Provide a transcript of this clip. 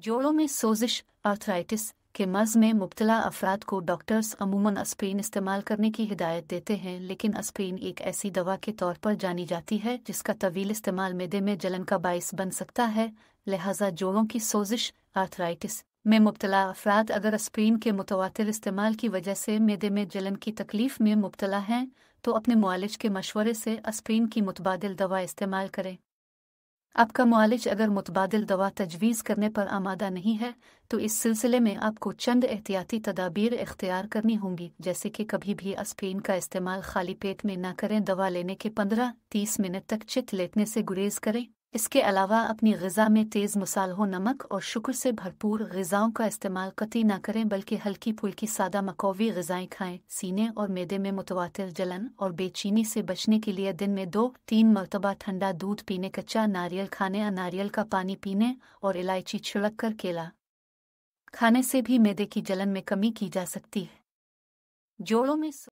जोड़ों में सोजिश आर्थराइटिस के मर्ज में मुब्तला अफराद को डॉक्टर्स अमूमन एस्प्रिन इस्तेमाल करने की हिदायत देते हैं, लेकिन एस्प्रिन एक ऐसी दवा के तौर पर जानी जाती है जिसका तवील इस्तेमाल मैदे में जलन का बाइस बन सकता है। लिहाजा जोड़ों की सोजिश आर्थराइटिस में मुब्तला अफराद अगर एस्प्रिन के मुतवातिर इस्तेमाल की वजह से मैदे में जलन की तकलीफ में मुब्तला हैं तो अपने मुआलिज के मशवरे से एस्प्रिन की मुतबादिल दवा इस्तेमाल करें। आपका मुआलिज अगर मुतबादिल दवा तजवीज़ करने पर आमादा नहीं है तो इस सिलसिले में आपको चंद एहतियाती तदाबीर इख्तियार करनी होंगी, जैसे कि कभी भी एस्प्रिन का इस्तेमाल खाली पेट में न करें। दवा लेने के 15-30 मिनट तक चित लेटने से गुरेज करें। इसके अलावा अपनी ग़िज़ा में तेज़ मसालों, नमक और शुक्र से भरपूर ग़िज़ाओं का इस्तेमाल कतई न करें, बल्कि हल्की फुल्की सादा मकौवी ग़िज़ाएँ खाएँ। सीने और मैदे में मुतवातिर जलन और बेचैनी से बचने के लिए दिन में 2-3 मरतबा ठंडा दूध पीने, कच्चा नारियल खाने, नारियल का पानी पीने और इलायची छिड़क कर केला खाने से भी मैदे की जलन में कमी की जा सकती है। जोड़ों में